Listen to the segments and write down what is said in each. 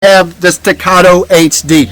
Have the Staccato HD.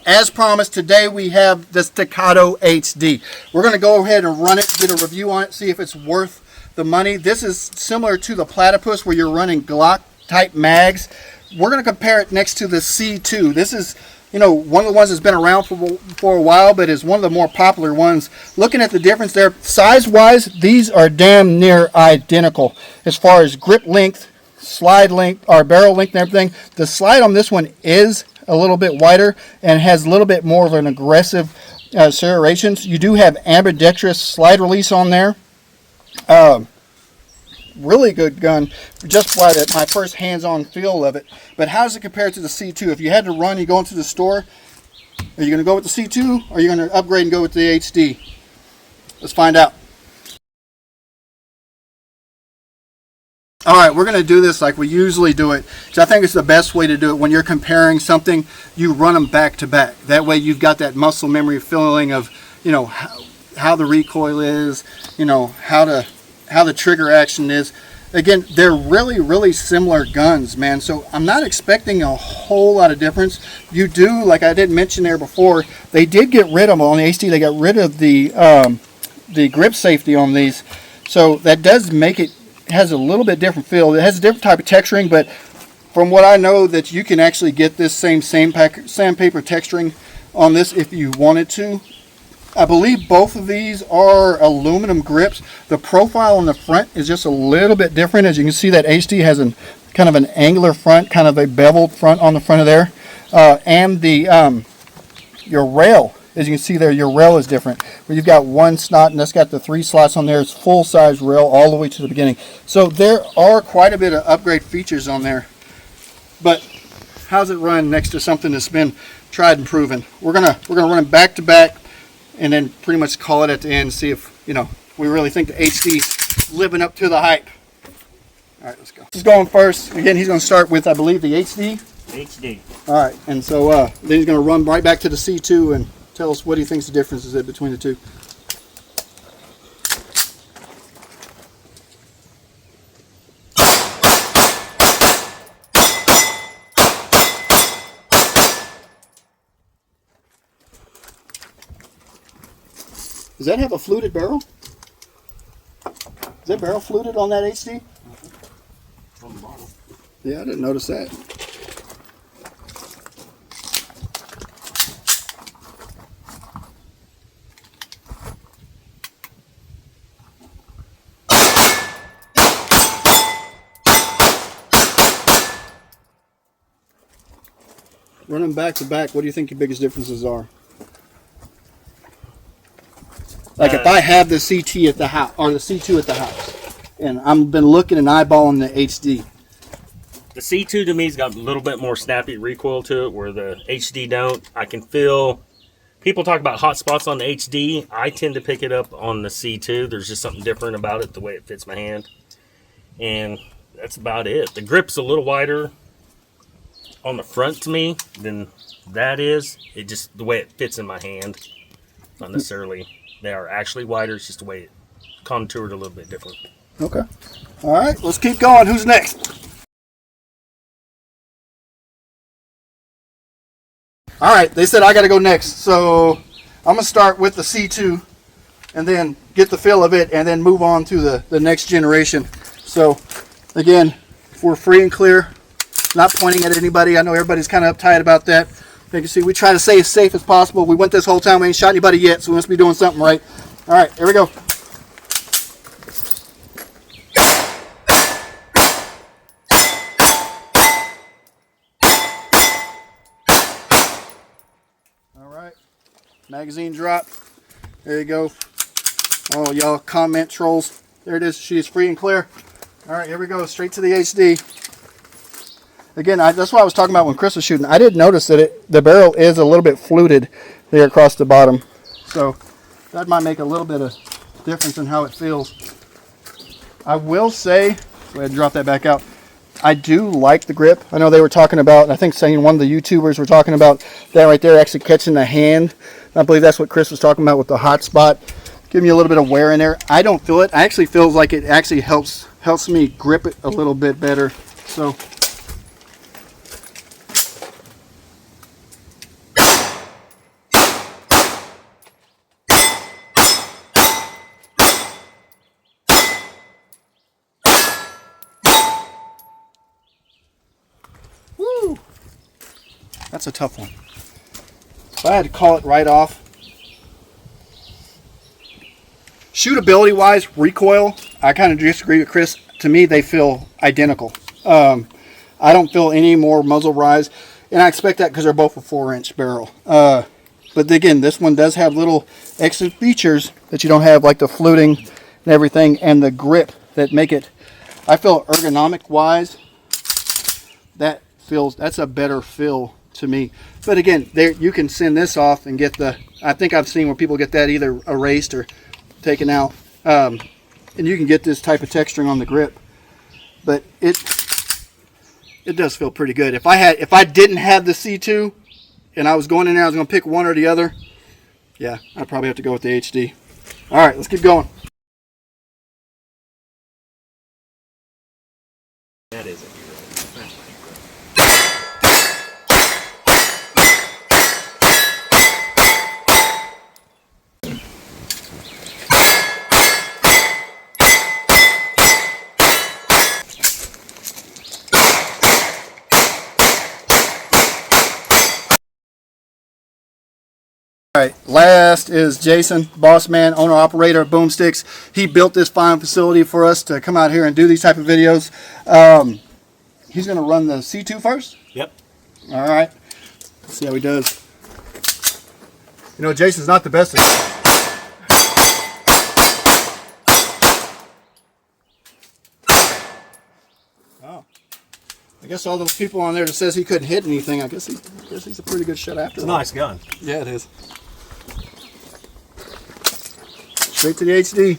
As promised, today we have the Staccato HD. We're going to go ahead and run it, get a review on it, see if it's worth the money. This is similar to the Platypus where you're running Glock type mags. We're going to compare it next to the C2. This is, you know, one of the ones that's been around for a while, but is one of the more popular ones. Looking at the difference there, size-wise, these are damn near identical as far as grip length, slide length, or barrel length and everything. The slide on this one is a little bit wider and has a little bit more of an aggressive serrations. You do have ambidextrous slide release on there. Really good gun just by my first hands-on feel of it. But how does it compare to the C2? If you had to run, you go into the store, are you going to go with the C2 or are you going to upgrade and go with the HD? Let's find out. All right, we're going to do this like we usually do it. So I think it's the best way to do it. When you're comparing something, you run them back to back. That way you've got that muscle memory feeling of, you know, how the recoil is, you know, how the trigger action is. Again, they're really similar guns, man. So I'm not expecting a whole lot of difference. You do, like I did mention there before, they did get rid of them on the HD. They got rid of the grip safety on these. So that does make it has a little bit different feel. It has a different type of texturing, but from what I know, that you can actually get this same sandpaper texturing on this if you wanted to. I believe both of these are aluminum grips. The profile on the front is just a little bit different. As you can see, that HD has kind of an angular front, kind of a beveled front on the front of there, and the your rail. As you can see there, your rail is different. Where you've got one slot, and that's got the 3 slots on there. It's full-size rail all the way to the beginning. So there are quite a bit of upgrade features on there. But how's it run next to something that's been tried and proven? We're gonna run it back to back, and then pretty much call it at the end. See if we really think the HD's living up to the hype. All right, let's go. He's going first. Again, he's going to start with, I believe, the HD. HD. All right, and so then he's going to run right back to the C2 and tell us what he thinks the difference is between the two. Does that have a fluted barrel? Is that barrel fluted on that HD? On the bottom. Yeah, I didn't notice that. Running back to back, what do you think your biggest differences are? Like if I have the CT at the house or the C2 at the house, and I've been looking and eyeballing the HD. The C2 to me's got a little bit more snappy recoil to it, where the HD don't. I can feel people talk about hot spots on the HD. I tend to pick it up on the C2. There's just something different about it, the way it fits my hand, and that's about it. The grip's a little wider on the front to me than that is. It just the way it fits in my hand, not necessarily they are actually wider. It's just the way it contoured a little bit different. Okay. All right, let's keep going. Who's next? All right, they said I got to go next, so I'm gonna start with the C2 and then get the feel of it and then move on to the next generation. So again, we're free and clear. Not pointing at anybody. I know everybody's kind of uptight about that. You can see we try to stay as safe as possible. We went this whole time. We ain't shot anybody yet, so we must be doing something right. All right, here we go. All right, magazine drop. There you go. Oh, y'all comment trolls. There it is. She is free and clear. All right, here we go. Straight to the HD. Again, that's what I was talking about when Chris was shooting. I did notice that the barrel is a little bit fluted there across the bottom. So that might make a little bit of difference in how it feels. I will say, go ahead and drop that back out. I do like the grip. I know they were talking about, I think saying one of the YouTubers were talking about that right there actually catching the hand. I believe that's what Chris was talking about with the hot spot. Giving you a little bit of wear in there. I don't feel it. I actually feels like it actually helps me grip it a little bit better. So woo! That's a tough one. If I had to call it right off, shootability wise, recoil, I kind of disagree with Chris. To me, they feel identical. I don't feel any more muzzle rise, and I expect that because they're both a 4-inch barrel. But again, this one does have little extra features that you don't have, like the fluting and everything, and the grip that make it, I feel ergonomic wise, that's a better feel to me. But again, there you can send this off and get the, I think I've seen where people get that either erased or taken out, and you can get this type of texturing on the grip. But it does feel pretty good. If I didn't have the C2 and I was going in there, I was going to pick one or the other, yeah, I'd probably have to go with the HD. All right, let's keep going. That is it. All right, last is Jason, boss man, owner, operator of Boomstix. He built this fine facility for us to come out here and do these type of videos. He's going to run the C2 first? Yep. All right. Let's see how he does. You know, Jason's not the best at this. Oh. I guess all those people on there that says he couldn't hit anything, I guess he's a pretty good shot after It's a all. nice gun. Yeah, it is. Straight to the HD.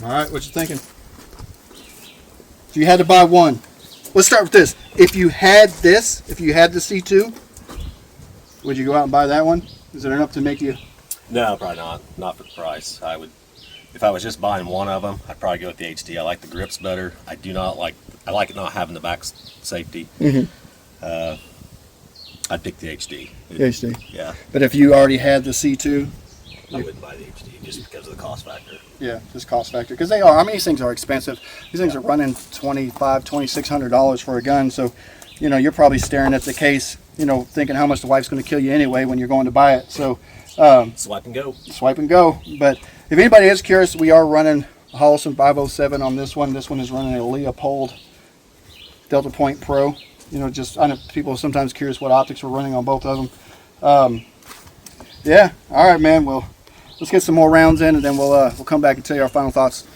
All right, what you thinking? If you had to buy one, let's start with this. If you had the C2, would you go out and buy that one? Is it enough to make you? No, probably not. Not for the price. I would, if I was just buying one of them, I'd probably go with the HD. I like the grips better. I like it not having the back safety. Mm-hmm. I'd pick the HD. HD. Yeah. But if you already had the C2, I wouldn't buy the HD just because of the cost factor. yeah, just cost factor. Because they are, I mean, these things are expensive. These things are running $2,600 for a gun. So, you know, you're probably staring at the case, you know, thinking how much the wife's going to kill you anyway when you're going to buy it. So, Swipe and go. swipe and go. But if anybody is curious, we are running a Hollison 507 on this one. This one is running a Leopold Delta Point Pro. You know, just, I know people are sometimes curious what optics we're running on both of them. Yeah, all right, man. Well, let's get some more rounds in, and then we'll come back and tell you our final thoughts.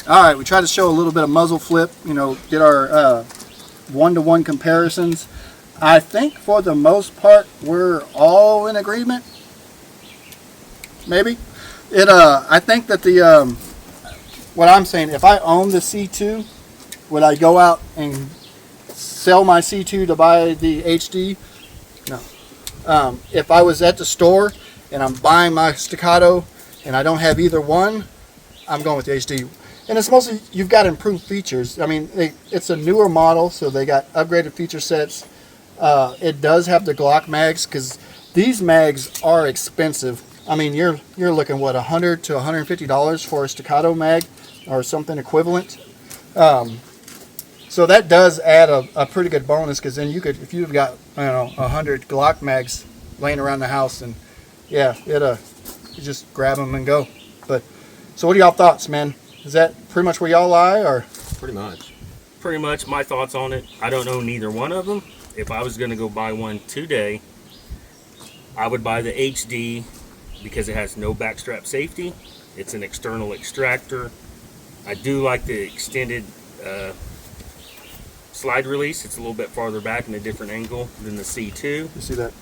All right, we tried to show a little bit of muzzle flip, you know, get our one-to-one comparisons. I think for the most part, we're all in agreement. Maybe. I think that what I'm saying, if I own the C2, would I go out and sell my C2 to buy the HD? No. If I was at the store and I'm buying my Staccato and I don't have either one, I'm going with the HD. And it's mostly, you've got improved features. I mean, it's a newer model, so they got upgraded feature sets. It does have the Glock mags, because these mags are expensive. I mean, you're looking, what, $100 to $150 for a Staccato mag or something equivalent. So that does add a pretty good bonus, because then you could, if you've got, I don't know, 100 Glock mags laying around the house, and yeah, you just grab them and go. But so what are y'all thoughts, man? Is that pretty much where y'all lie, or? Pretty much. Pretty much my thoughts on it. I don't know neither one of them. if I was going to go buy one today, I would buy the HD because it has no backstrap safety. It's an external extractor. I do like the extended slide release. It's a little bit farther back in a different angle than the C2. You see that?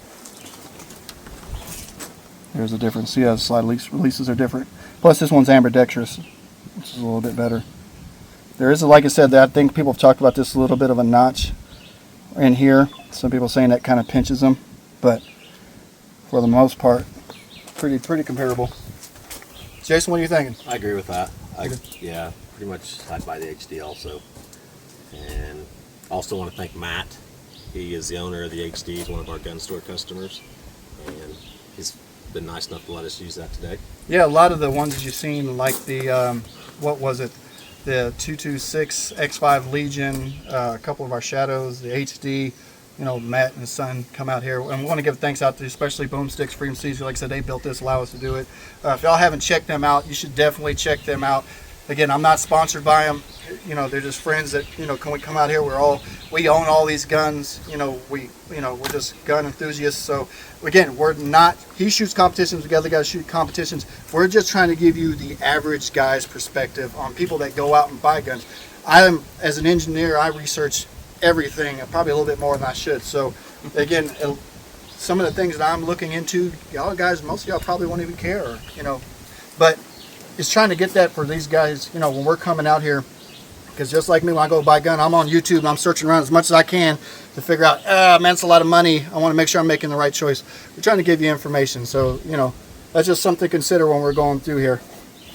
There's a difference. See how the slide releases are different. Plus this one's ambidextrous, which is a little bit better. There is, like I said, I think people have talked about this, a little bit of a notch in here. Some people saying that kind of pinches them, but for the most part, pretty comparable. Jason, what are you thinking? I agree with that. Yeah, pretty much I'd buy the HD also. And also want to thank Matt. He is the owner of the HD. He's one of our gun store customers. And he's been nice enough to let us use that today. Yeah, a lot of the ones that you've seen, like the, what was it? The 226 X5 Legion, a couple of our Shadows, the HD, you know, Matt and his son come out here. And we want to give thanks out to especially Boomstix, Freedom Seas. Like I said, they built this, allow us to do it. If y'all haven't checked them out, you should definitely check them out. Again, I'm not sponsored by them. You know, they're just friends that, you know, can we come out here? We own all these guns. You know, we're just gun enthusiasts. So again, we're not, he shoots competitions, the other guys shoot competitions. We're just trying to give you the average guy's perspective on people that go out and buy guns. As an engineer, I research everything, probably a little bit more than I should. So again, some of the things that I'm looking into, y'all guys, most of y'all probably won't even care, you know, but it's trying to get that for these guys, you know, when we're coming out here, because just like me, when I go buy a gun, I'm on YouTube and I'm searching around as much as I can to figure out, man, it's a lot of money. I want to make sure I'm making the right choice. We're trying to give you information. So, you know, that's just something to consider when we're going through here.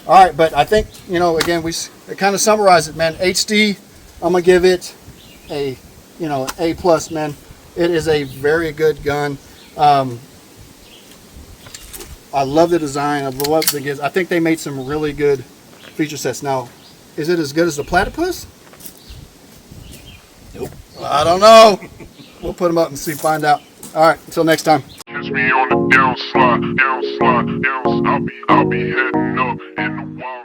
All right, but I think, you know, again, we kind of summarize it, man. HD, I'm going to give it a, you know, A+, man. It is a very good gun. I love the design. I love the gives. I think they made some really good feature sets. Now, is it as good as the Platypus? Nope. I don't know. We'll put them up and find out. All right, until next time. Catch me on the downslide. I'll be heading up in the wild.